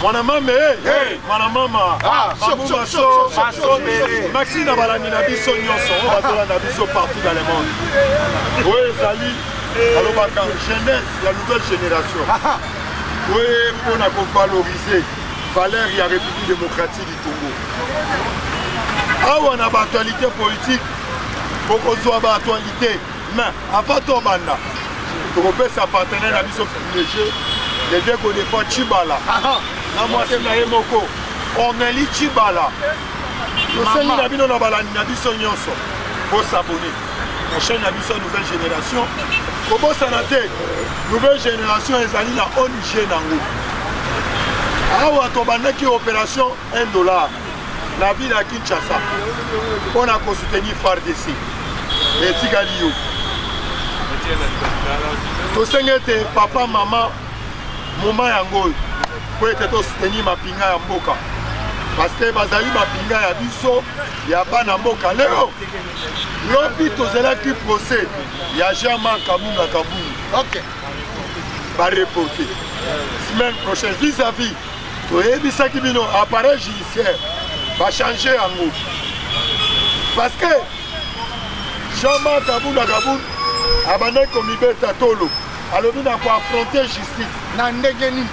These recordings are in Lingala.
Mwana mama, mwana mama. Maxime Nabalani na biso nyonso, on va faire na biso partout dans le monde. Oui, Zali, alobaka jeunesse, la nouvelle génération. Oui, pour valoriser valeur de la République démocratique du Congo. Ah, on a l'actualité politique, pour qu'on soit l'actualité. Mais avant tout, on peut s'appartenir à biso privilégié, les deux qu'on défend Chibala. Na moi c'est na Yemoko. Orneli Chibala. Nous sommes na bino na balani na biso nyonso. Pour s'abonner. La chaîne na biso nouvelle génération. Kobo sanate. Nouvelle génération ezali na ONG nango. Awa tobandaki opération $1. La ville à Kinshasa. On a soutenir FARDC. Et Tigalio. Tosengete papa maman mama yango pour être soutenir ma pinga ya mboka parce que bazali ma pinga ya biso ya bana mboka leo lobi tozela ki procès ya Jean-Marc Kabunga Kabunga. OK. Va reporter semaine prochaine vis-à-vis toyebisaki bino appareil judiciaire va changer yango parce que Jean-Marc Kabunga Kabunga abandonné comme Ibeta Tolo. Alors nous avons affronté justice. Nandegeni.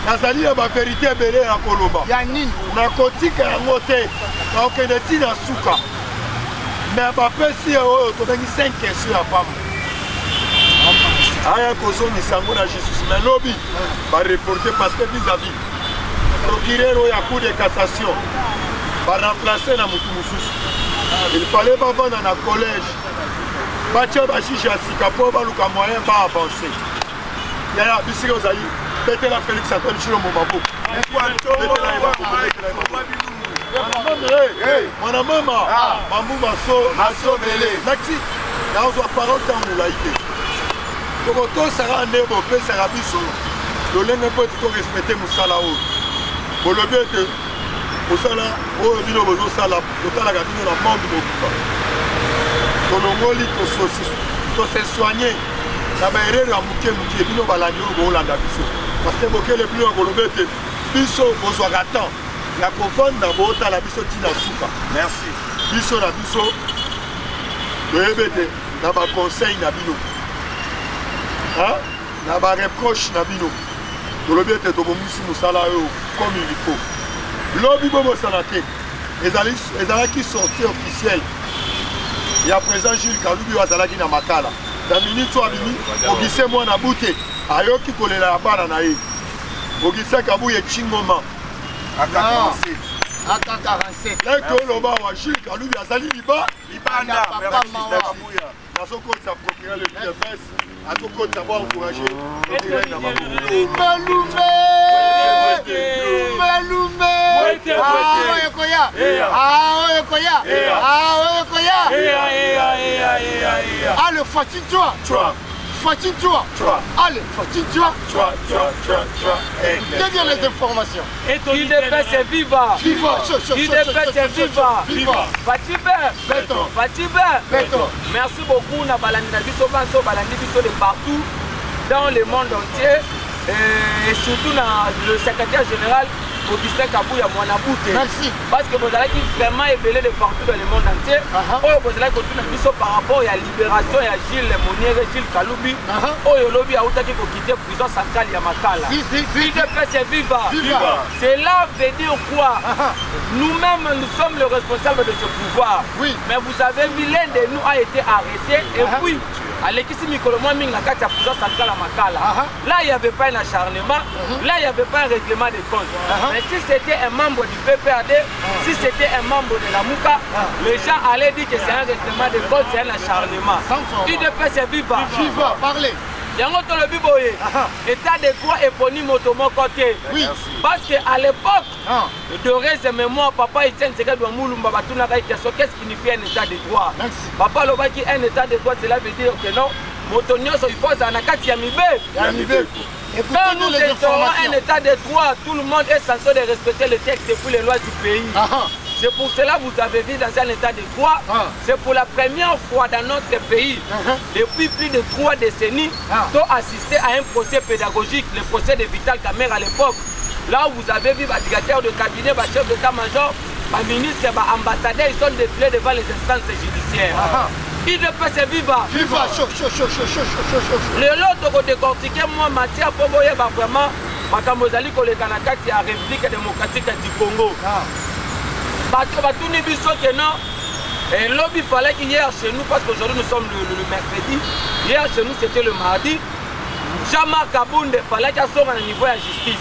Nazali ya ba vérité belé ya koloba. Ya nini? Na kotika ya ngote. Na okeneti na suka. Mais ba pesi oyo to bengi 5 questions ya pam. Aya kozo ni sango na justice mais lobby ba reporter parce que vis-à-vis procureur ya cour de cassation va remplacer na mutu mususu. Il fallait pas vendre na collège. Batia Bachicha Sikapo baluka moyen ba avancer. Yaya bisika ozali bete la Félix Antoine Chilombo Mabo. Mwana mama Mambu Maso Bele. Maxi na ozo parole tangu laïque. Toko to sara nebo pe sara biso. Lolenge po to respecter musala o. Bolobete musala o bino bozo sala totala ga bino na monde bokuka. Tolongoli to se soigner na ba erreur ya muke bino balani o Holanda biso parce que bokele plus en kolobete biso bozwa gatan ya kofanda bota la biso tina suka. Merci biso na biso bebete na ba conseil na bino hein na ba reproche na bino kolobete to bomisi musala yo comme il faut lobi bobo sanate ezalaki sortie officielle. Il y a présent Jules Kalubi Wazalaki na Makala. Dans minute ou abimi, Ogise moi na bouté. Ayoki kolela bana na ye. Ogise Kabu ye chingoma. AK-47. AK-47. Là que le bas wa Jules Kalubi Wazali liba. Libanda. Merci. Dans son code ça procure le PFS. À son code ça va encourager. Allez, fatigue-toi. Fatigue-toi. Allez, fatigue-toi. Donne les informations. UDPS viva. UDPS viva. Fatibe. Merci beaucoup. Na balandi na biso banso balandi biso de partout dans le monde entier et surtout le secrétaire général Augustin Kabouya Mwanabouté. Merci. Parce que vous allez vraiment éveillé de partout dans le monde entier. Vous allez continuer par rapport à la libération de Gilles Moniere, Gilles Kaloubi. Le lobby a quitter la prison centrale Yamakala. UDPS viva. Cela veut dire quoi? Nous-mêmes, nous sommes les responsables de ce pouvoir. Oui. Mais vous avez vu, l'un de nous a été arrêté et puis. Alekisi Mikolomo Ming la carte à prison centrale à Makala. Là, il n'y avait pas un acharnement, là, il n'y avait pas un règlement de compte. Mais si c'était un membre du PPRD, si c'était un membre de la Mouka, les gens allaient dire que c'est un règlement de compte, c'est un acharnement. UDPS viva. Viva, parlez. Yango to le biboye. État de droit éponyme automo côté. Oui. Parce qu'à l'époque, de reste mémoire, papa Etienne Tshisekedi Moulumba Batuna question qu'est-ce qui signifie un état de droit? Merci. Papa Lobaki un état de droit, cela veut dire que non, Motonioso il faut ça nakati Yamibe. Quand nous instaurons un état de droit, tout le monde est censé de respecter les textes et puis les lois du pays. C'est pour cela que vous avez vu dans un état de droit. C'est pour la première fois dans notre pays, depuis plus de 3 décennies, d'ont assisté à un procès pédagogique, le procès de Vital Kamerhe à l'époque. Là où vous avez vu les directeurs de cabinet, les chefs d'état-major, les ministres, les ambassadeurs, ils sont défilés devant les instances judiciaires. IDPS viva. Viva, chaud. Le lot de décortiquer, moi, Mathieu Poboye, vraiment, Makamozali, la République démocratique du Congo. Batuni Bisso, que non. Et lobby fallait qu'hier chez nous, parce qu'aujourd'hui nous sommes le mercredi, hier chez nous c'était le mardi, Jean-Marc Abounde fallait qu'il soit au niveau de la justice.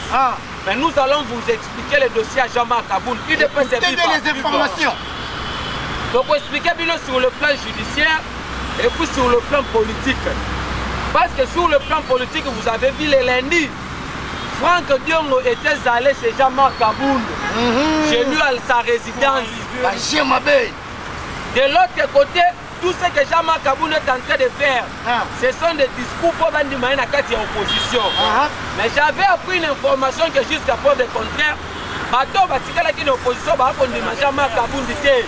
Mais nous allons vous expliquer le dossier à Jean-Marc Abounde. Il dépend de les informations. Donc pour expliquer bien sur le plan judiciaire et puis sur le plan politique. Parce que sur le plan politique, vous avez vu le lundi, Franck Diongo était allé chez Jean-Marc Abounde, chez lui à sa résidence. De l'autre côté, tout ce que Jean-Marc Abounde est en train de faire, ce sont des discours pour vendre à la opposition. Mais j'avais appris une information que jusqu'à preuve du contraire, une opposition, Jean-Marc Abounde était.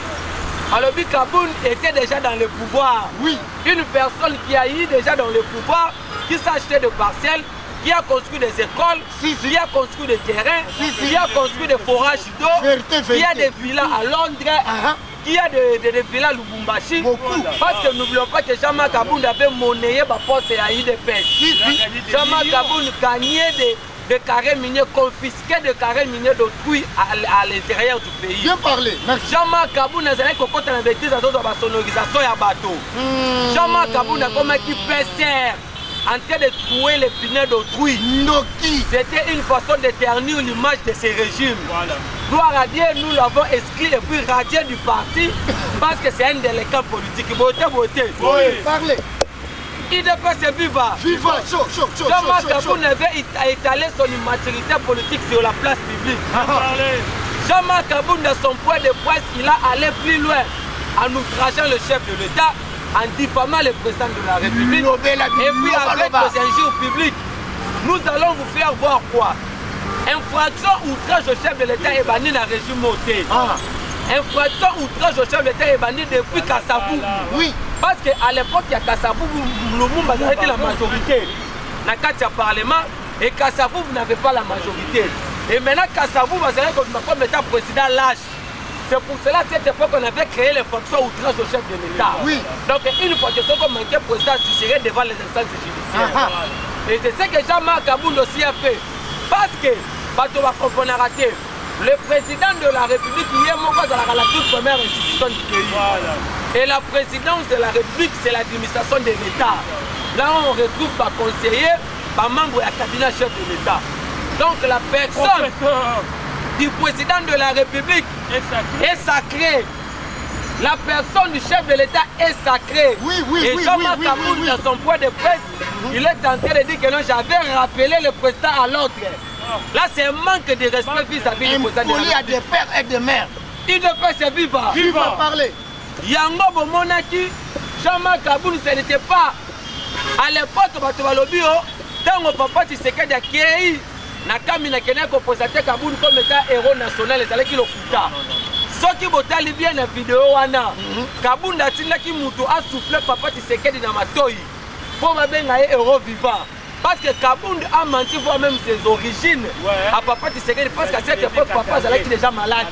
Alors, Kaboun était déjà dans le pouvoir. Oui. Une personne qui a eu déjà dans le pouvoir, qui s'est acheté de parcelles, qui a construit des écoles, qui a construit des terrains, qui a construit des forages d'eau, qui a des villas à Londres, qui a des villas à Lubumbashi. Parce que n'oublions pas que Jean-Marc Abounde avait monnayé ma poste à IDPS. Jean-Marc Abounde gagnait des carrés miniers, confisqués des carrés miniers d'autrui à l'intérieur du pays. Bien parlé, merci. Jean-Marc Abounde a dit qu'on a bêtise à la sonorisation et à bateau. Jean-Marc Abounde a comme qui PCR en train de trouver les pinets d'autrui. C'était une façon de ternir l'image de ces régimes. Voilà. Gloire à Dieu, nous l'avons exclu et puis radié du parti parce que c'est un délinquant politique. Beauté. Oui, parlez. IDPS viva. Viva, chaud. Jean-Marc Abounde avait étalé son immaturité politique sur la place publique. Jean-Marc Abounde, de son point de presse, il a allé plus loin en outrageant le chef de l'État, en diffamant le président de la République. Et puis avec les injures publiques, nous allons vous faire voir quoi. Infraction outrage au chef de l'État est banni dans le régime Moté. Infraction outrage au chef de l'État est banni depuis Kassabou. Oui. Parce qu'à l'époque, il y a Kassabou, Lumumba avait la majorité. Dans le Parlement, et Kassabou n'avait pas la majorité. Et maintenant, Kassabou va dire comme état président lâche. C'est pour cela à cette époque qu'on avait créé les fonctions outrage au chef de l'État. Oui. Donc une fois que qu'on manquait président, tu serais devant les instances judiciaires. Et c'est ce que Jean-Marc Abounde aussi a fait. Parce que, le président de la République, il est la toute première institution du pays. Voilà. Et la présidence de la République, c'est l'administration de l'État. Là, on retrouve par conseiller, par membre et cabinet chef de l'État. Donc la personne du président de la République est sacrée. La personne du chef de l'État est sacrée. Et Jean-Marc Abounde, dans son point de presse, il est en train de dire que non, j'avais rappelé le président à l'ordre. Là, c'est un manque de respect vis-à-vis du président. Il y a des pères et des mères. IDPS viva. Viva, parlez. Yango Bomonaki, Jean-Marc Abounde, ce n'était pas à l'époque Batoubalobio, tant que papa Tshisekedi a créé. Nakamina Kenya ko présenté Kaboun comme état héros national et qui le kuta. Ce qui botali bien la vidéo wana. Kaboun atinaki mutu a soufflé papa Tshisekedi na matoi. Pour ma benga héros vivant. Parce que Kaboun a menti voir même ses origines à papa Tshisekedi parce qu'à cette époque papa est déjà malade.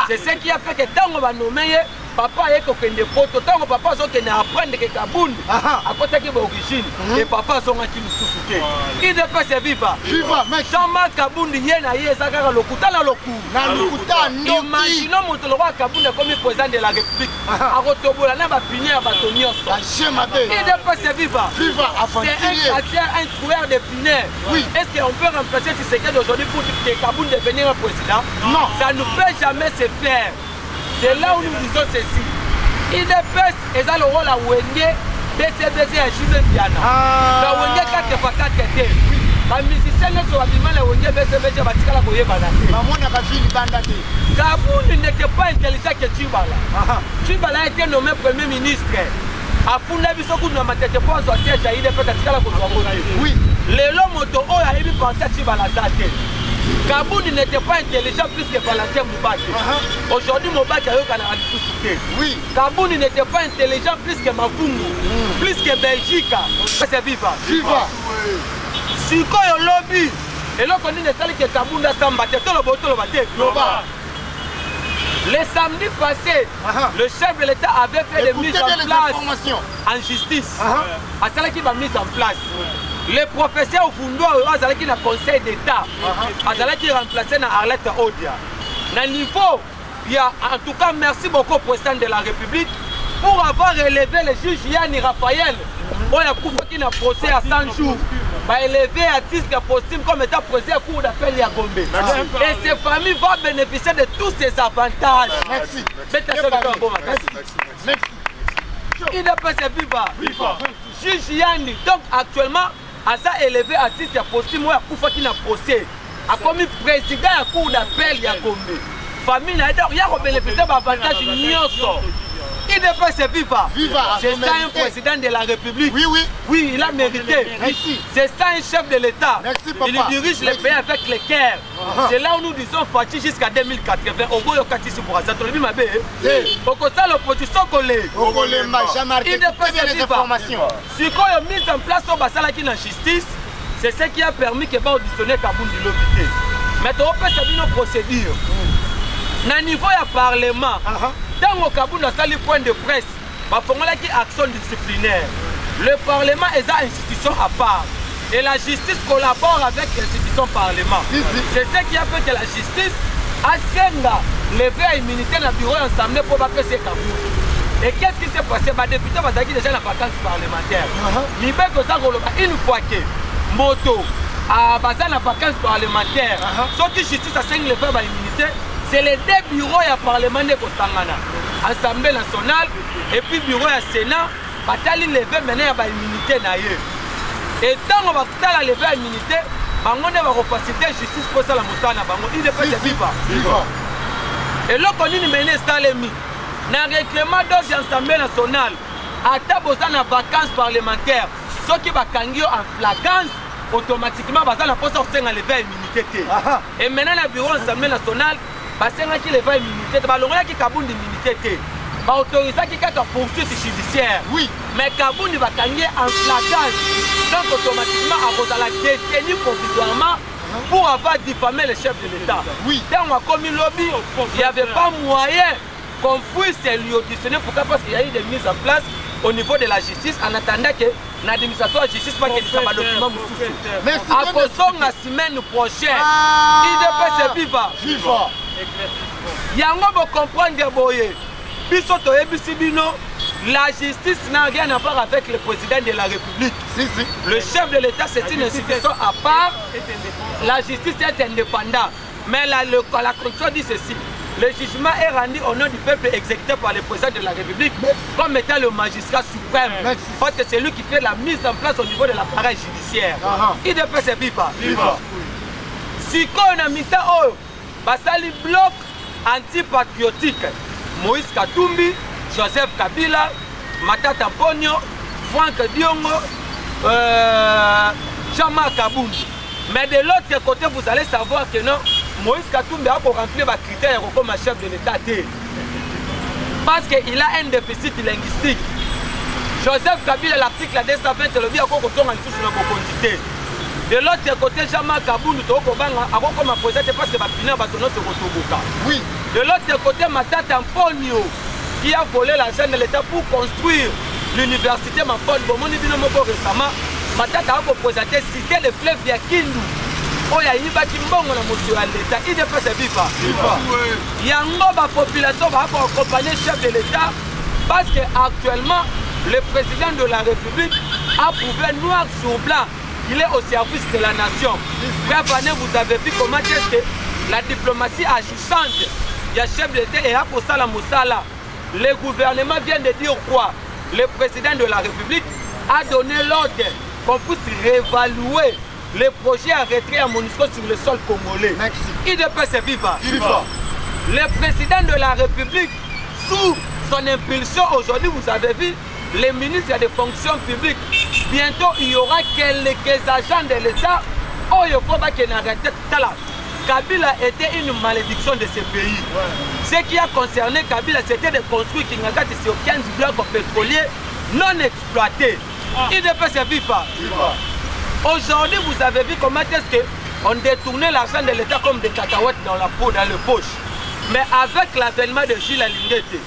C'est ce qui a fait que tant on va nommer papa est au Kende Poto, tant que papa sont qui apprendre que Kaboun à côté de l'origine et papa sont qui nous souffler. Il ne peut se vivre. Viva, mec. Jean-Marc Kaboun yena yezaka lokuta la loku. Na lokuta no. Imaginons mon roi Kaboun comme président de la République. À Rotobola na ba pini à Batonios. Il ne peut se vivre. Viva, c'est un troueur de pinard. Oui. Est-ce qu'on peut remplacer Tshisekedi aujourd'hui pour que Kaboun devenir un président? Non. Ça ne peut jamais se faire. C'est là où nous disons ceci. IDPS est dans le rôle à Wenge, BCBC et Chile Piana. La Wenge 4x4 était. Les musiciens sont habitués à Wenge, BCBC et Batika la Boye Banate. Kaboun n'était pas intelligent que Tchibala. Tchibala a été nommé Premier ministre. A Funda Bisoku n'a pas été pour son siège à IDPS à la Boye. Oui. Les Lomoto a eu pensé à Tchibala Zate. Kaboun n'était pas intelligent plus que Valentin Moubaki. Aujourd'hui, Moubaki a eu un souci. Oui. Kaboun n'était pas intelligent plus que Mafungu, plus que Belgique. C'est viva. Viva. Si quoi le lobby, Et là, on dit que Kabunda Samba, le samedi passé, le chef de l'État avait fait des mises en place en justice. À celle qui va mise en place. Le professeur Fundo a qui le conseil d'État. A qui remplacé dans Arlette Odia. Dans niveau, il y a en tout cas merci beaucoup au président de la République pour avoir relevé le juge Yanni Raphaël. On a qui a procès à 100 jours. Va élever à titre posthume comme étant président cour d'appel à Gombe. Et ces familles vont bénéficier de tous ces avantages. Merci. Merci. Il n'est pas viva. Juge Yanni. Donc actuellement, à ça élevé à titre posthume, Koufa qui n'a procès. A commis président à cour d'appel à Gombe. Famille n'a pas bénéficié d'avantages. Il n'est pas viva. C'est ça un président de la République. Oui, il a mérité. C'est ça un chef de l'État. Il dirige le pays avec le cœur. C'est là où nous disons Fati jusqu'à 2080. Au bout de Katisi Bouraza, tu l'as vu, au côté de l'opposition collée. Il n'est pas viva. Si quand il a mis en place au Bassala qui est en justice, c'est ce qui a permis que va auditionner Kabundi l'hôpital. Maintenant, on peut savoir nos procédures. Dans le niveau du Parlement, dans le Kabounda, ça le point de presse, il faut qu'il y ait action disciplinaire. Le Parlement est une institution à part. Et la justice collabore avec l'institution Parlement. C'est ce qui a fait que la justice a levé à l'immunité dans le bureau ensemble pour pas que c'est Kabounda. Et qu'est-ce qui s'est passé? Les députés ont déjà la vacance parlementaire. Une fois que Moto a la vacance parlementaire, sauf que la justice a levé à l'immunité, c'est les deux bureaux du Parlement de Kosangana. Assemblée nationale et puis bureau du Sénat, batali levé maintenant à l'immunité. Et tant qu'on va lever à l'immunité, on va faciliter la justice pour ça la moussana. Il n'est pas viva. Et là, on dit que nous avons dans le règlement d'ordre de l'Assemblée nationale, à besoin de vacances parlementaires, ceux qui vont en flagrance, automatiquement, ils vont lever à l'immunité. Et maintenant, le bureau de l'Assemblée nationale, basenga qui leva immunité balongola ki Kabundi immunité ba autoriser qui kaka poursuite judiciaire mais Kabundi va gagner en flagrance donc automatiquement à la détenu provisoirement pour avoir diffamé le chef de l'État. Dans on a commis lobby, il n'y avait pas moyen qu'on puisse lui auditionner pourquoi parce qu'il y a eu des mises en place au niveau de la justice en attendant que l'administration de la justice pas que ça va document merci à cause de la semaine prochaine il ne peut se vivre yango bo comprendre boye biso toyebisi bino la justice n'a rien à voir avec le président de la République. Le chef de l'État c'est une institution à part. La justice est indépendante. Mais la constitution dit ceci. Le jugement est rendu au nom du peuple exécuté par le président de la République comme étant le magistrat suprême. Parce que c'est lui qui fait la mise en place au niveau de l'appareil judiciaire. Il ne peut se vivre. Si on a mis Basali bloc antipatriotique, Moïse Katumbi, Joseph Kabila, Matata Ponyo, Franck Diongo, Jean-Marc Kabound. Mais de l'autre côté, vous allez savoir que non, Moïse Katumbi a pour remplir les critères comme chef de l'État. Parce qu'il a un déficit linguistique. Joseph Kabila, l'article 220, le dit à quoi qu'on soit en dessous sur la quantité. De l'autre côté, Jean-Marc Kabound, comme président parce que Bapina Batono se retrouve. De l'autre côté, Matata Ponyo, qui a volé l'argent de l'État pour construire l'université Mapon Bomoni Binomoko récemment. Matata a présenté citer le fleuve Yakindu. Oya Yibaki Mbongo na monsieur à l'État. Il ne peut se vivre. Yango, la population va accompagner le chef de l'État parce qu'actuellement, le président de la République a prouvé noir sur blanc. Il est au service de la nation. Frère Pané, vous avez vu comment est-ce que la diplomatie agissante, il y a chef de l'État et pour ça la Moussala. Le gouvernement vient de dire quoi? Le président de la République a donné l'ordre qu'on puisse réévaluer les projets à retrait à MONUSCO sur le sol congolais. Il ne peut se vivre. Le président de la République, sous son impulsion, aujourd'hui, vous avez vu, les ministres des fonctions publiques. Bientôt, il y aura quelques agents de l'État. Oh, il faut pas qu'il n'arrête pas. Kabila était une malédiction de ce pays. Ce qui a concerné Kabila, c'était de construire Kingagat sur 15 blocs pétroliers non exploités. Il ne peut se vivre. Aujourd'hui, vous avez vu comment est-ce que On détournait l'argent de l'État comme des cacahuètes dans la peau, dans le poche. Mais avec l'avènement de Gilles Alingete,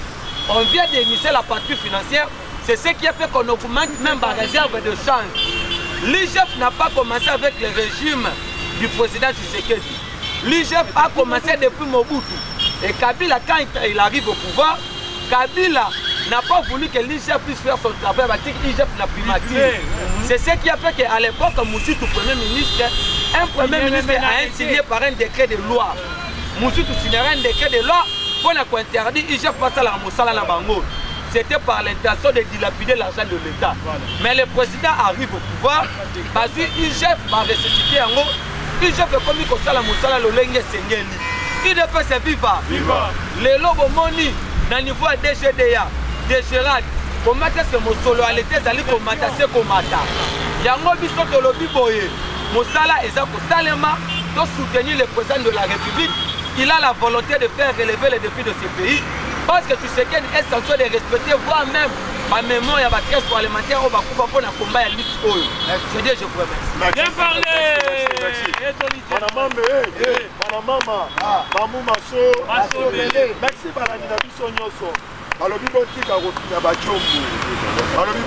on vient d'initier la patrie financière. C'est ce qui a fait qu'on augmente même la réserve de change. L'IGF n'a pas commencé avec le régime du président Tshisekedi. L'IGF a commencé depuis Mobutu. Et Kabila, quand il arrive au pouvoir, Kabila n'a pas voulu que l'IGF puisse faire son travail, parce que l'IGF n'a primatisé. C'est ce qui a fait qu'à l'époque, Moussitou, Premier ministre, un Premier ministre a signé par un décret de loi. Moussitou signera un décret de loi pour interdire l'IGF passer à la Moussala la Bango. C'était par l'intention de dilapider l'argent de l'État. Mais le président arrive au pouvoir, parce que l'IGF va ressusciter en haut. l'IGF est comme ça la Moussala Lolenge Sengeli. IDP c'est viva. Les lobos moni, dans le niveau DGDA, DGRAD, comment est-ce que mon solo a été allé comme matasé comme mata. Yango biso de lobi boye. Moussala est pour Salema, de soutenir le président de la République. Il a la volonté de faire relever les défis de ce pays. Parce que tu sais qu'il est censé de respecter, voire même ma mémoire, il y a des caisses parlementaires au Bakouba pour un combat à l'Ix. Je dis, je vous remercie. Bien parlé. Merci, alors, il faut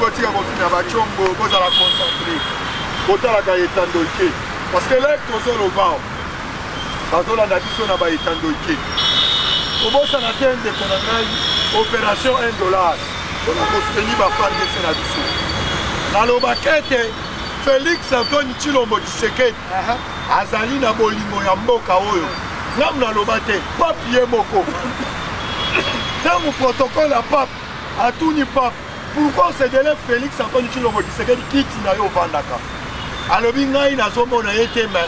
à Bachombo, vous allez concentrer. Parce que là, tu es au bas. Parce que là, tu es au bas. Comment ça n'a été une opération $1. On a soutenir ma femme de Sénadiso. Dans le baquette, Félix Antoine Chilombo Tshisekedi, Azali na bolingo ya mboka oyo. Ngam na lobate, papier moko. Dans mon protocole à pape, à tout ni pape, pourquoi on se délève Félix Antoine Chilombo Tshisekedi quitte na yo vandaka? Alobi ngai nazomo na ye tema,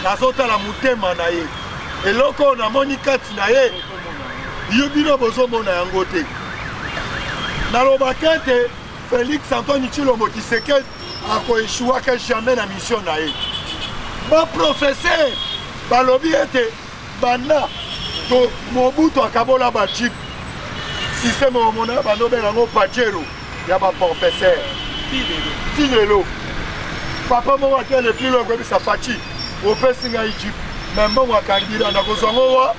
nazota la mutema na ye. Et loko na monika tina ye. Yobino bozomona yango te. Na lobakete Félix Antoine Tshilombo Tshisekedi akoéchouwa que jamais na mission na ye. Ba professeur balobi ete bana to Mobutu akabola ba chip. Système mona banobe yango pachero ya ba professeur. Tilelo. Papa mo wa le plus loin sa fachi. Au pesinga Egypte. Même bon wa kandira na kozongo wa.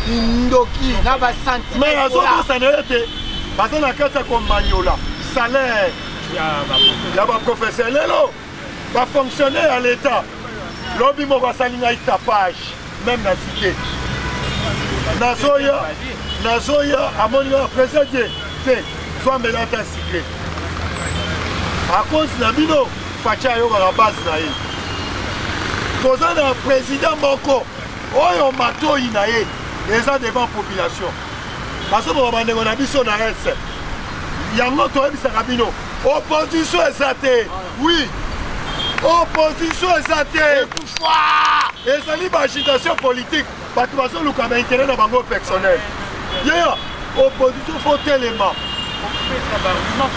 Kindoki, na ba sentiment. Mais la zone ça n'est été parce que la carte comme Magnola, salaire, il y a un professeur Lelo, va fonctionner à l'État. L'objet va s'aligner tapage, même la cité. Nazoya, à mon niveau, président, soit mélange cyclé. À cause de la bino, Facha yo à la base naïe. Cause un président Moko. Oyo mato inaye déjà devant population parce que on a biso na reste yango to ebisa kabino opposition ezate oui opposition ezate pouvoir ezali ba agitation politique bato baso luka ba intérêt na bango personnel yeah opposition faut tellement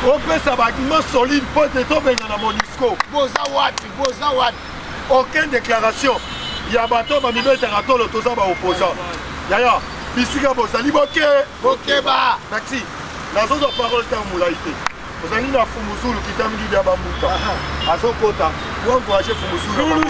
on peut ça argument solide pour te tomber dans Monisco Bozawad aucune déclaration. Il y a un bateau qui est opposant. Yaya, Bisika Bozali Boke. Bokeba. Merci. La zone de parole est en moulaïté. Vous allez à Fumuzulu qui t'a mis de Bamouta. À son côté. Où encourager Fumuzulu.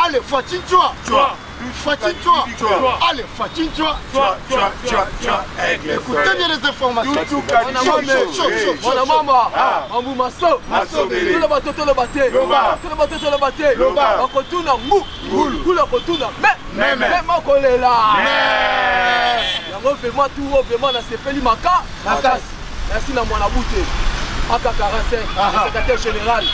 Allez, Fatin-toi. Fatin-toi. Allez, Fatin-toi. Écoutez bien les informations. Mon maman, Mamou Masso, tout le bateau, tout le bateau, on retourne en mou, tout le retourne, mais on connaît là. Yango vraiment tout, vraiment dans ces pays Maka. Merci na mwana bouté. Aka 45, le secrétaire général.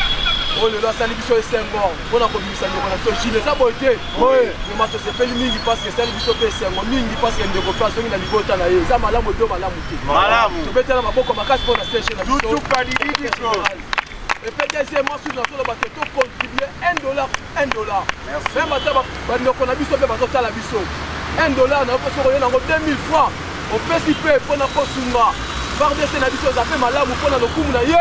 Oh le loi Salibiso et Senghor, on a commis ça dans la Chine, ça beauté. Oui, mais maintenant c'est pas mingi parce que Salibiso et Senghor, mingi parce qu'il y a des coopérations dans l'Ibota là, ça malamu do malamu. Malamu. Tu peux te la maboko makasi pour la sèche là. Tout pas dit et puis deuxièmement sur le bateau tout contribuer $1. Merci. Même maintenant on a biso pe bazota la biso. $1 na ko so na 2000 francs. On peut s'y payer pour na ko sunga. Bardé c'est la biso za fait malamu pour na lokumu na ye.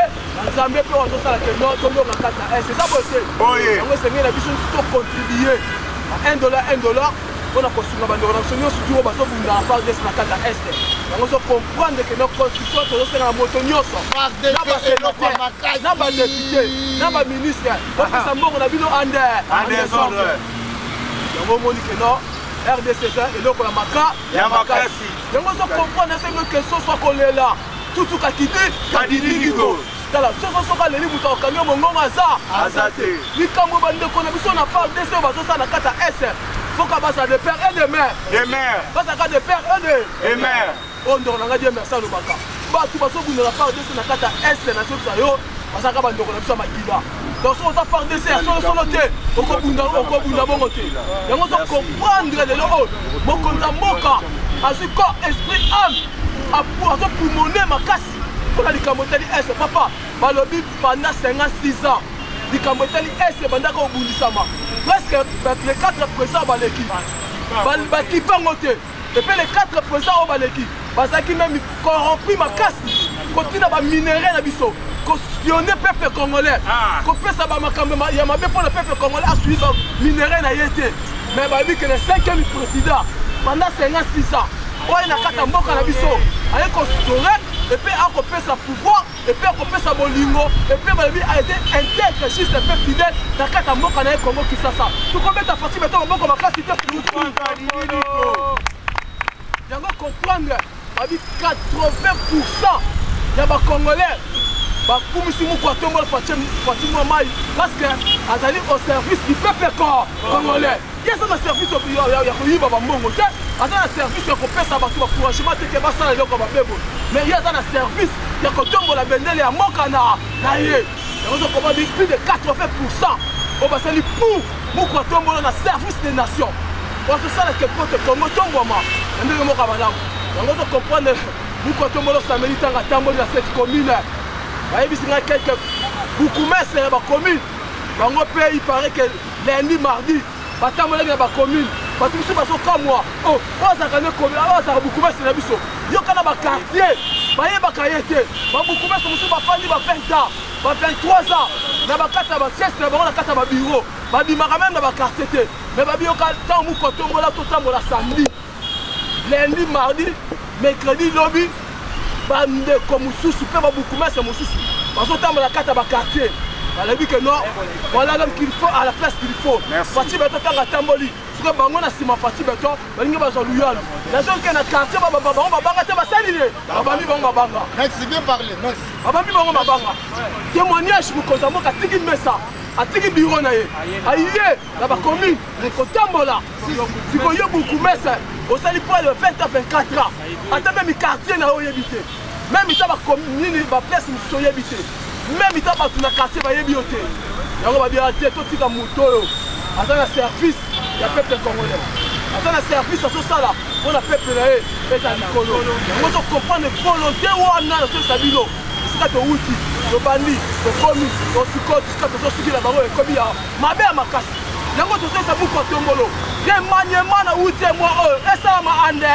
Nzambe pe wa so sala ke no to lo na kata. C'est ça bossé. Oye. On va se la biso tout contribuer à $1. mpona kosunga bandeko na biso nyonso tu oyo bazobunda na FARDC na kati ya este yango ozo comprendre ke no constitution tozosenga na moto nyonso na basénateur na badepute na baministre opesa mbongo na bino ande desordre yango omoni ke no RDC eloko ya makasi yango ozo comprendre esengo question so kolela tutuka kidingigo tala sososoka leli moto akokangi mongongo aza te likambo bandeko na biso na FARDC oyo bazosala na kati ya este foka basa de père et de mère basaka de père et de mère oyo ndeko na ngai die merci alobaka bato bazobundela FARDC na kati ya este na sokisa yo bazalaka bandeko na biso ya makila donc so oza FARDC ya solosolo te okobunda bongo te yango ozo comprendre lelo oyo mokonzi ya mboka azwi corps esprit âme azopulmone makasi mpona likambo etali ese papa balobi pendant 56 ans likambo etali ese bandaka obundisama presque les 4 présidents baleki bakipango te epuis les 4 présidents oyo baleki bazalaki même corrompi makasi kotina baminere na biso kospionne peuple congolais kopesa bamakambo ya mabe mpona peuple congolais asui baminere na ye te mais babi ke le 5e président pendant 56 ans oyo na kati ya mboka na biso aye kostore epuis akopesa pouvoir epuis akopesa bolingo epuis balobi aete intègre juste epe fidèle na kati ya mboka na ye Congo Kinshasa tokobeta fasi beto maboko makasi te yango comprendre babi 80% ya bacongolais bakumisi muku atombola Fatima Mai parce que azali au service du peuple congolais yesa na service ya koyiba bambongo te aza na service ya kopesa bato bacouragement te ke basala eloko babebo mais ye aza na service ya kotombola bendele ya mboka na ye yango ozokoba plus de 80% oyo basali pour muku atombola na service des nations bazosala ke pote Congo tombwama na ndenge moko ya malamu yango ozocomprendre muku atombola osameli ntango atamboli na cette commune bayebisi ngai quelque bukumese ya bacommune bango mpe il paraît que lundi mardi batambolaki na bacommune bato biso bazokamwa oyo azalaka ne commune oyo azalaka bukumese na biso yoka na baquartier bayebaka ye te babukumese mosusu bafandi ba 20 ans ba 23 ans na bakati ya basieste na bango na kati ya babiro babimaka meme na baquartier te mais babiyoka ntango moku atombola totambola samedi lundi mardi mercredi lobi bandeko mosusu mpe babukumese mosusu bazotambola kati ya baquartier balobi ke non voilà l'homme qu'il faut à la place qu'il faut Fati Beto ntango atamboli soki bango na nsima Fati Beto balingi bazwa luyalu nazoke na quartier bango babanga te basali ye babambi bango babanga babambi bango babanga témoignage mokonzi ya mboka atiki mesa atiki biro na ye aye na bacommune kotambola sikoyo bukumese osali po le 20 à 24 ans ata meme quartier na yo oyebi te même ita bacommune baplace mosusu oyebi te même ita bato na quartier bayebi yo te yango babia te totika moto oyo aza na service ya peuple congolais aza na service azosala mpona peuple na ye eza likolo yango ozocomprendre volonté wana nasolisa bino esika towuti tobandi tokomi tosikoki sika tozosikila bango ekomi ya mabe ya makasi yango tozoyisa buku atombolo remaniema na wuti mwa oyo esalama ande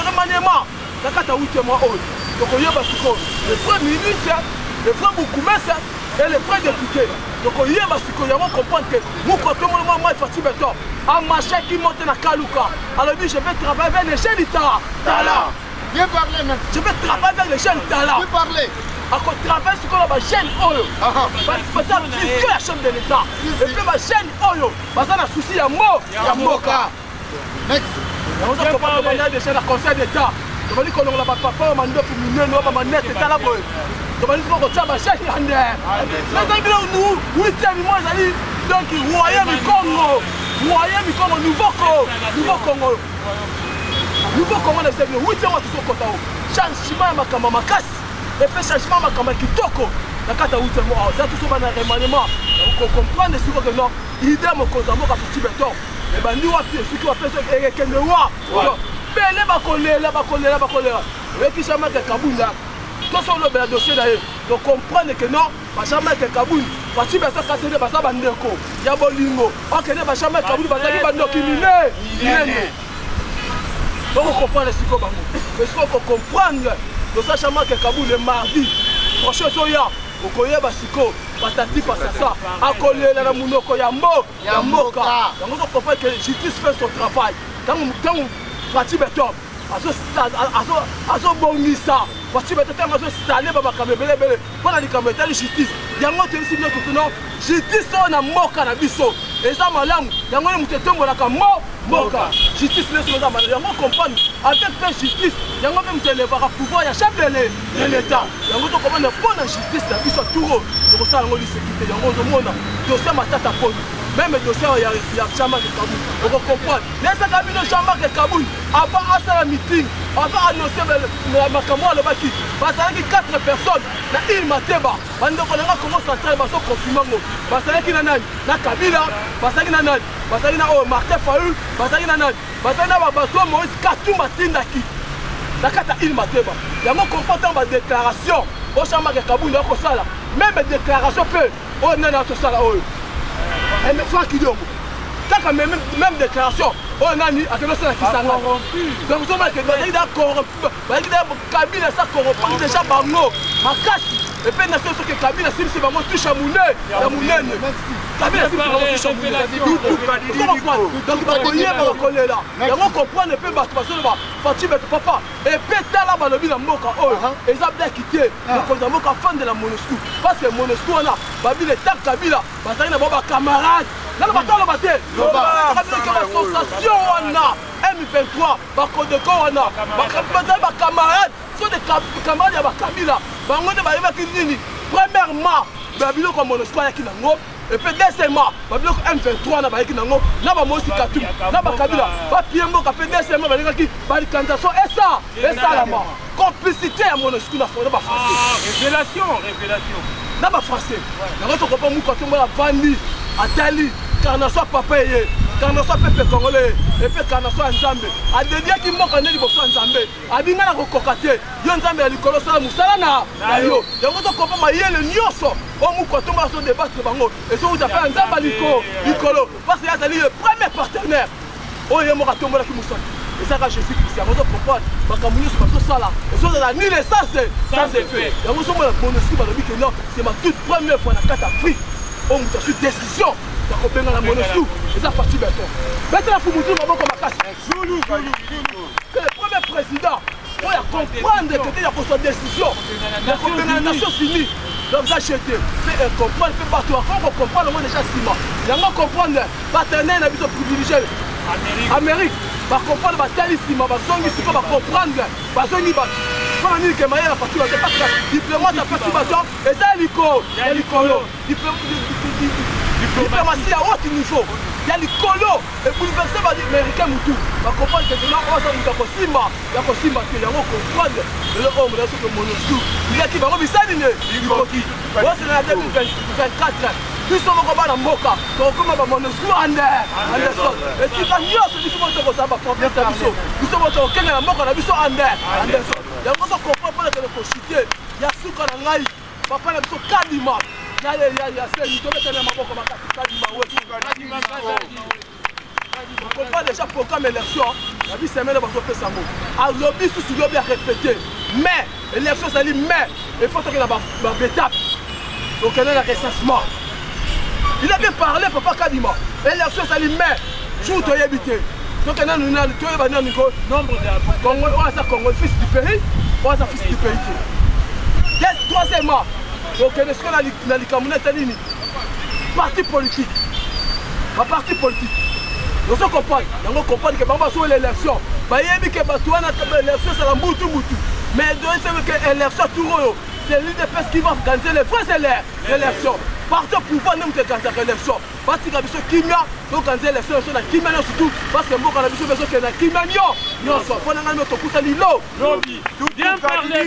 remaniema na kati ya wuti mwa oyo tokoyeba sikoyo le vrai ministre le vrai bukumese et le vrai député tokoyeba sikoyo yango comprendre ke muku atombolo mwa mai Fati Beto amashaki mote na kaluka alobi je vais travailler avec les jeunes tala Bien parler même. Je vais travailler avec les jeunes talents. Bien parler. À quoi travailler sur les jeunes oyo. Parce que c'est la chef de l'État. Et puis les jeunes oyo. Parce que le souci ya moka. Next. On a compris que déjà le Conseil d'État. On dit qu'on a pas papa mando pour miner no ba manette tala boy. On dit qu'on tient ma chef yande. Mais nous 8e mois ali donc royaume Congo. Royaume Congo nouveau Congo. Nouveau Congo na servir 8e mois tout kota. Changement makamba makasi. Et puis changement makamba kitoko. Na kata 8e mois. Ça tout ça na remaniement. On comprendre ce que non. Idée mo kozamo ka Fati Beto. Et ben nous wapi ce qui va faire ekende wa. Bele bakolela. Et puis jamais que Kabunda. Tout ça le dossier d'ailleurs. Donc comprendre que non, pas jamais que Kabunda. Fati Beto kasede basa bandeko. Ya bolingo. OK ne ba jamais Kabunda bazaki bandoko mine. Donc on comprend les psychos bango. Parce qu'on comprendre. Donc ça jamais que Kabunda le mardi. Prochain soya. Okoyeba siko patati pasasa akolela na munoko ya mboka yango so comprendre que justice fait son travail tant Fati Beto azobongisa Fati Beto tant azostale bamakambo ebelebele mpona likambo etali justice yango toyebisi bino totono justice oyo na mboka na biso eza malamu yango moto etombolaka mboka justice nyonso eza malamu yango comprendre avec pe justice yango mpe moto elevaka pouvoir ya chef de l'état yango tokomana mpona justice na biso turo tokosala yango lisekite yango ozomona dossier matata poni même dossier ya Jean-Marc Kaboul on comprendre nesaka bino Jean-Marc Kaboul avant asala meeting avant annoncer makambo alobaki bazalaki 4 personnes na île Mateba bandeko nanga Congo central baso confirmer ngo bazalaki na nani na Kabila bazalaki na nani bazalaki na Martin Fayulu bazalaki na nani bazalaki na babato Moïse Katumba tindaki na kata île Mateba yango comprendre ba déclaration au Jean-Marc Kaboul na kosala même déclaration peu o nana to sala oyo mais Franck Kidiongo kaka même déclaration oh nani akelo sala kisanga donc so ma que bazaki da corrompu bazaki da Kabila sa corrompu déjà bango makasi et puis nation so que Kabila simsi bango touche à munene Kabila simsi bango touche à munene donc bakoye bakolela yango comprendre pe bato baso ba Fati Beto papa et puis tala balobi na mboka oyo eza bien quitté donc mboka fan de la MONUSCO parce que MONUSCO wana babile ta Kabila bazaki na ba camarade nalo batalo bate kabila sensation wana M23 bakodeko wana ba camarade sont des camarades ya ba Kabila bango nde bayebaki nini premièrement babilo ko MONUSCO ya kinango et puis deuxièmement babilo ko M23 na bayeki nango na ba Moïse Katumba na ba Kabila ba piembo ka pe deuxièmement balingaki ba candidatation et ça la mort complicité à MONUSCO na fondé ba français révélation na ba français na ko pas mu ko tomba vandi atali kana so papa ye kana so pepe congolais et puis kana so nzambe adedia ki moko ndeli boso nzambe abinga na kokokate yo nzambe alikolo sala musala na yo yango to kopa mayele nyonso o mu ko tomba so débattre bango et so uta pa nzamba likolo parce que azali le premier partenaire o ye mo ka tombola ki musala et ça quand je suis christian on doit comprendre bakamunyo so baso sala et so dans ni les ça c'est fait yango so mo na MONUSCO ba lobi que non c'est ma toute première fois na carte Afrique on a su décision de la MONUSCO et ça Fati Beto Beto la Fumutu maboko makasi c'est le premier président pour comprendre que il y a une décision de la nation finie donc ça acheté fait comprendre fait partout encore comprendre le monde déjà sima il y a comprendre partenaire na biso privilégié Amérique va comprendre ba talisima ba zongi siko ba comprendre ba zongi ba pour nini que maïa Fati Beto parce que diplomate a Fati Beto et ça likolo diplomatie à haut niveau il y a likolo et bouleverser ba américain mutu ba comprendre que non on ça muta kosimba ya kosimba que yango comprendre le homme là sur le MONUSCO il y a qui va robisani ne likoki moi c'est la 2024 plus on va na mboka donc comme ba MONUSCO anderson et si ka nyos biso moto ko saba province na biso moto kenga na mboka na biso anderson yango so comprendre que le cité ya suka na ngai papa na biso kadima ya c'est il doit tenir maboko makasi kadima ouais on comprend déjà programme élection la vie semaine va se faire ça mot a lobby sous lobby à répéter mais élection ça dit mais il faut que la étape donc on a le recensement il a bien parlé papa kadima élection ça dit mais jour tu y habiter donc on a nous tu y va nombre de Congo on a ça Congo fils du pays on a ça fils du pays troisièmement donc est-ce qu'on a les camerounais nini parti politique ma parti politique nous on comprend yango comprendre que bamba sur l'élection ba yebi que bato wana l'élection c'est la mutu mais donc c'est que élection tout c'est l'UDPS qui va organiser les vraies élections parti au pouvoir même que organiser l'élection parti ka biso kimia donc organiser l'élection na kimia surtout parce que mboka na biso besoin que na kimia nyonso pona ngano to kuta lilo lobby bien parler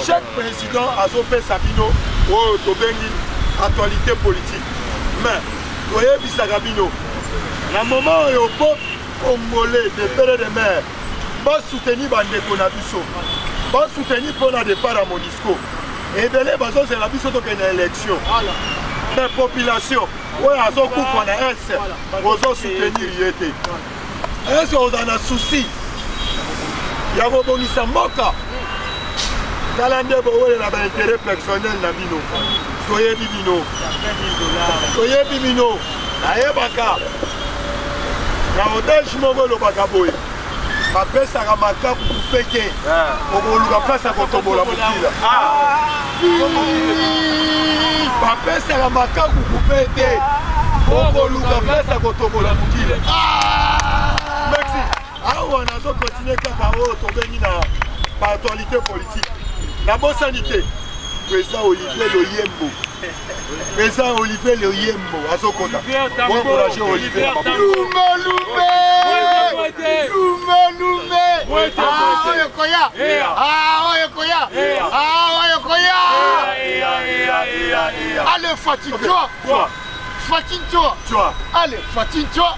chaque président a son père Sabino ou Tobengi actualité politique mais voyez Sabino le moment où le peuple congolais des pères et des mères va soutenir Bandeko Nabiso va soutenir pour la départ à MONUSCO et de là c'est la biso qui est une élection la population oui à son coup on a S vous soutenir est-ce qu'on a un souci ya kobongisa mboka tala nde bowelela baintérêt personnel na bino toyebi bino nayebaka na odege moko elobaka boye bapesaka makaku kupeke okoluka place ya kotombola mokila bapesaka makaku kupeke okoluka place ya kotombola mokila merci awa nazokontinue kaka oyo tobengi na baactualité politique nabosani te président Olivier Loyembo azokota encourager Olivier allez fatine-toi. Allez, fatine-toi.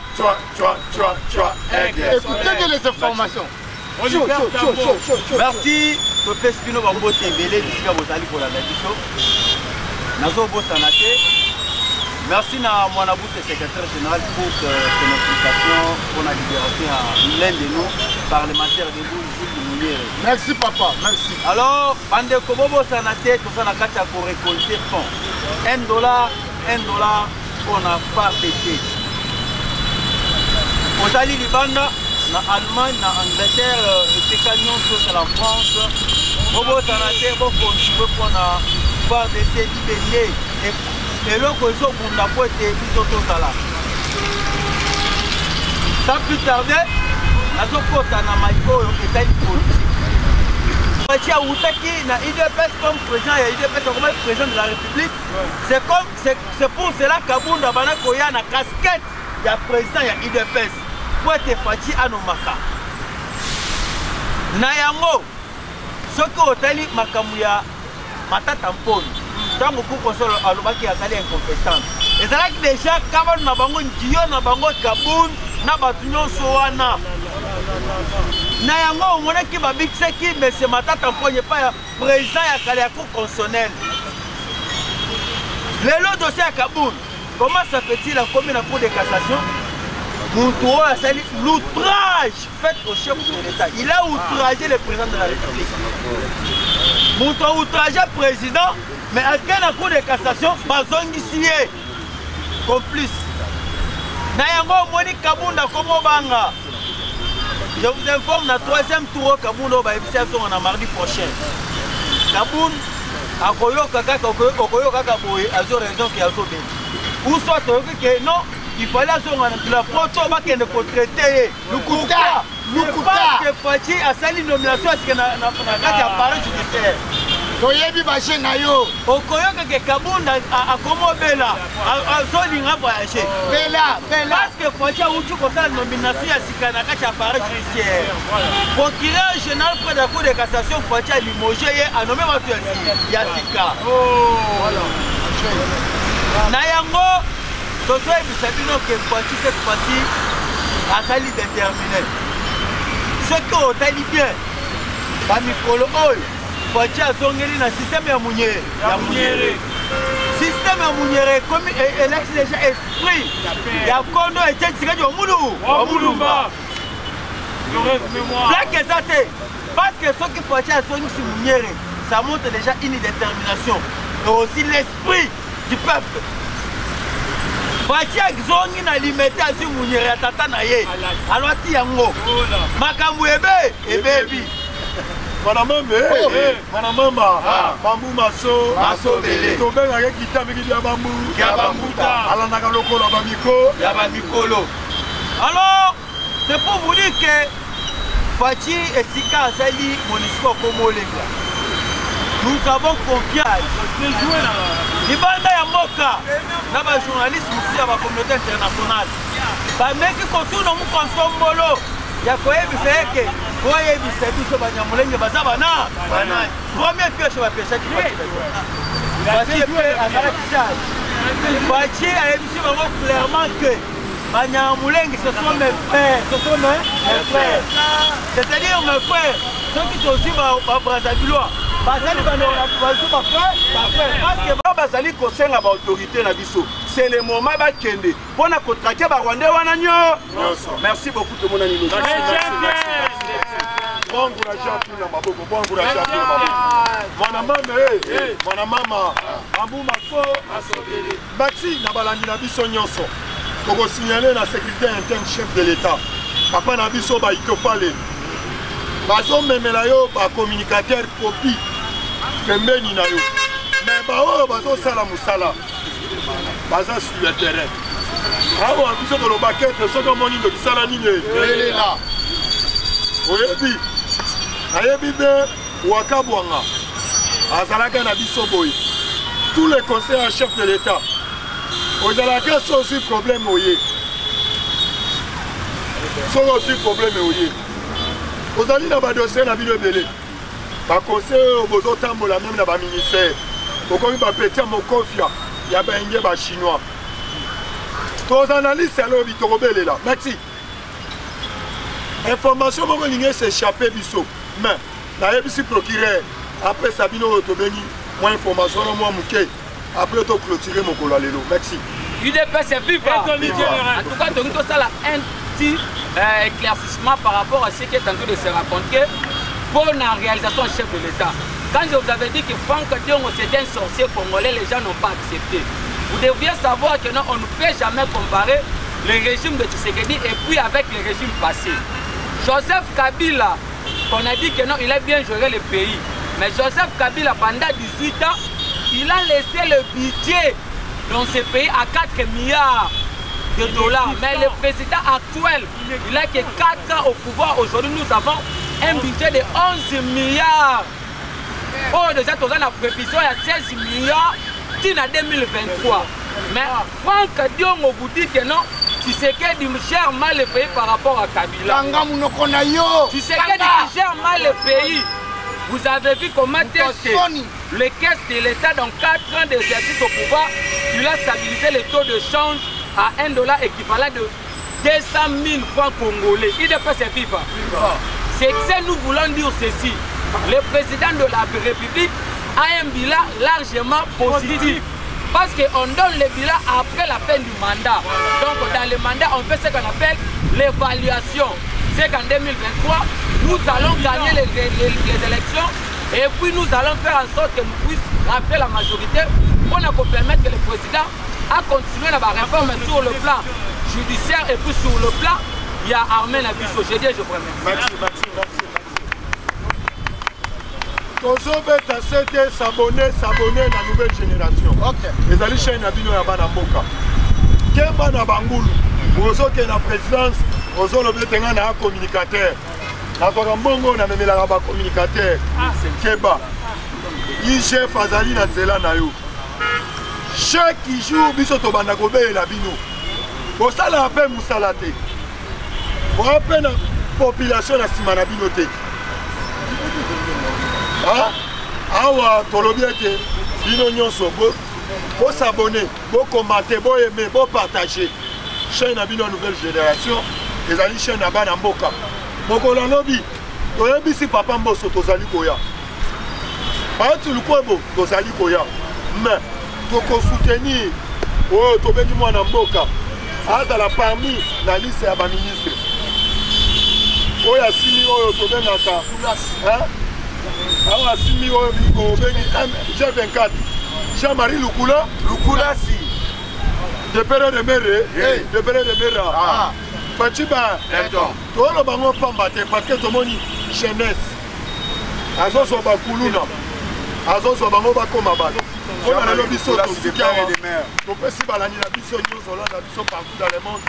Écoutez bien les informations. Merci, Peuple Spino Bambo Tembele, Bisika Bozali pour la médiation. Nazo Bossanate. Merci à Mouanabout, secrétaire général, pour son implication pour la libération à l'un de nous, parlementaires de Jules. Merci papa, merci. Alors, Bande Kobobo Sanate, tout ça n'a qu'à récolter fonds. $1 pour la FARDC. Bozali Libanda, na Allemagne, na Angleterre, et c'est la France. Bobo Sanate, bon contribuer pour la FARDC libérée. Et là, ils ont sans plus tarder, nous avons Maïko et Fachi Aoutaki na IDPS comme président et IDPS comme président de la République. C'est pour cela qu'Abunda Banakoya na casquette il y a président et IDPS pour être Fachi Anomaka. Nayango, ce que Otali Makamuya Matata Mponi. Tant que console à l'obaki a sali incompétent. Et c'est là que déjà, quand on a bango Ndiyo, na bango Kaboun, na batunyo soana. Na yango on a qui va mixer qui, mais c'est Matata Mponi pas président à Kaliakou constitutionnel. Le lot dossier à Kaboun, comment ça fait-il en commune en cour de cassation? Moutouo a sali l'outrage fait au chef de l'État. Il a outragé le président de la République. Moutouo a outragé le président. Mais à quel cour de cassation, bazongisier complice. Nayango Moni Kabunda Komo Banga. Je vous informe, na 3e tour Kabunda va être en mardi prochain. Kaboun, Akoyo Kaka Boy, a raison qui a sauvé. Ou soit que non, il fallait la proto qui ne peut traiter. Lukuta, que Fachi a sali nomination à ce que n'a apparu judiciaire. Toyebi bache na yo. Okoyoka ke Kabunda a komo bela a zolinga voyager. Bela. Parce que Fachi a outu comme ça nomination à Sikana kacha appareil judiciaire. Procureur général près de la cour de cassation Fachi a limogé a nommé Matu Yassika. Voilà. Nayango Toto et Bisabino que Fachi cette fois-ci a sali déterminé. Ce que on t'a dit bien. Bamikolo Oyo. Fachi a zongeli na système ya Munyere. Système ya Munyere comme élex déjà esprit. Ya kondo et tchika du Omulumba. Là que ça te parce que ce que Fachi a zongeli sur Munyere, ça montre déjà une détermination et aussi l'esprit du peuple. Fachi a zongeli na limité sur Munyere tata na ye. Alors ti yango. Makambu ebebi. Madame Bambu Maso Bele Tobenga ke kita miki ya Bambu ala na kaloko la Bamikolo. Alors c'est pour vous dire que Fachi et Sika Azali Monisco Komolenga. Nous avons confiance. Libanda ya Moka na ba journaliste aussi à la communauté internationale. Ba meki kotuno mu kontombolo ya koyebi feke. Voyez, c'est tout ce que vous avez dit. Premier piège, je vais pêcher. Fachi a dit clairement que Banyamuleng, ce sont mes frères. C'est-à-dire mes frères. Ceux qui sont aussi Brazzaville. C'est le moment de Kende. Pour nous contraquer, merci beaucoup de mon ami. Bon encouragé à tout le monde. Bon encouragé à tout le monde. Mon maman, Ambou Mako, Maxi, Nabalani Nabiso Nyonso. Pour signaler la sécurité interne chef de l'État. Papa Nabiso, il te fallait. Bazo Memelayo, communicateur copie. Pembeni na yo. Mais bazo sala musala. Baza sur le terrain. Bravo, en plus de l'obaquette, ce que mon île de Salanine. Elle est là. Oyebi. Ayebi bien, Wakabwanga. Azalaka na biso boy. Tous les conseillers chefs de l'État. Ozalaka sont aussi problème oye. Sont aussi problème oye. Ozali na ba dossier na bino belé. Ba conseiller bozo tambola même na ba ministère. Okomi ba petit mokofia. Ya ba ngé ba chinois. Tous analystes alobi torobele là. Merci. Information moko linge s'échapper biso. Mais na yebisi procureur après Sabino Otobeni, moi information moi muké. Après to clôturer mon colo lelo. Merci. UDPS c'est vivant. En tout cas, donc tout ça là un petit éclaircissement par rapport à ce qui est en train de se raconter pour la réalisation chef de l'État. Quand je vous avais dit que Franck Diongo c'était un sorcier congolais, les gens n'ont pas accepté. Vous devriez savoir que non, on ne peut jamais comparer le régime de Tshisekedi et puis avec le régime passé. Joseph Kabila, on a dit que non, il a bien géré le pays. Mais Joseph Kabila, pendant 18 ans, il a laissé le budget dans ce pays à 4 milliards de dollars. Mais le président actuel, il a que 4 ans au pouvoir. Aujourd'hui, nous avons un budget de 11 milliards. Oh, déjà, nous avons la prévision, il y a 16 milliards en 2023. Mais Franck Diongo vous dit que non, Tshisekedi gère mal le pays par rapport à Kabila. Tshisekedi gère mal le pays. Vous avez vu comment le caisse de l'État dans 4 ans d'exercice au pouvoir, il a stabilisé le taux de change à $1 équivalent de 200 000 francs congolais. Il n'est pas vivant. C'est que nous voulons dire ceci. Le président de la République a un bilan largement positif. Parce qu'on donne le bilan après la fin du mandat. Donc dans le mandat, on fait ce qu'on appelle l'évaluation. C'est qu'en 2023, nous allons gagner les élections et puis nous allons faire en sorte que nous puissions rafler la majorité pour nous permettre que le président a continué la réforme sur le plan judiciaire et puis sur le plan, il y a Armel Abisso. Je dis, je vous remercie. Merci. Tozobeta c'était s'abonner la nouvelle génération. Les alliés chaîne Nabino ya bana mboka. Kemba na bangulu. Ozo ke na présidence, ozo le betenga na communicateur. Na mbongo na memela ba communicateur. Kemba. Yi chef azali na nzela na yo. Chaque jour biso to banda ko be la bino. Bo sala pe musala te. Bo pe na population na sima na bino te. Awa tolobi ete bino nyonso bo s'abonner, bo commenter, bo aimer, bo partager chaîne na bino nouvelle génération ezali chaîne na bana mboka mokolo lobi toyebisi papa mboso tozali koya baati lukwebo tozali koya mais toko soutenir oyo tobengi mwana mboka azala parmi na liste ya baministre oyo asimi oyo tobengaka awa asimi oyo obengi G24 Jean-Marie Lukulasi de pere de mere Fachiba toolo bango pamba te parce que tomoni jeunesse azozwa bakuluna azozwa bango bakoma bato oyo nalobi so tosuki awa topesi balandi na biso nyonso olanda biso partout dans le monde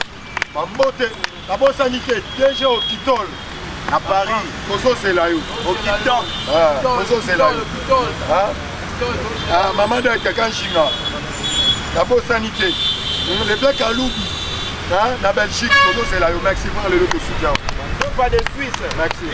bambote nabosani te DG Okitol à Paris, kozozela yo okitol kozozela yo maman de quelqu'un chinga nabosani te Rebecca Kaloubi na Belgique kozozela yo maximum lelo tosuki awa pas de Suisse merci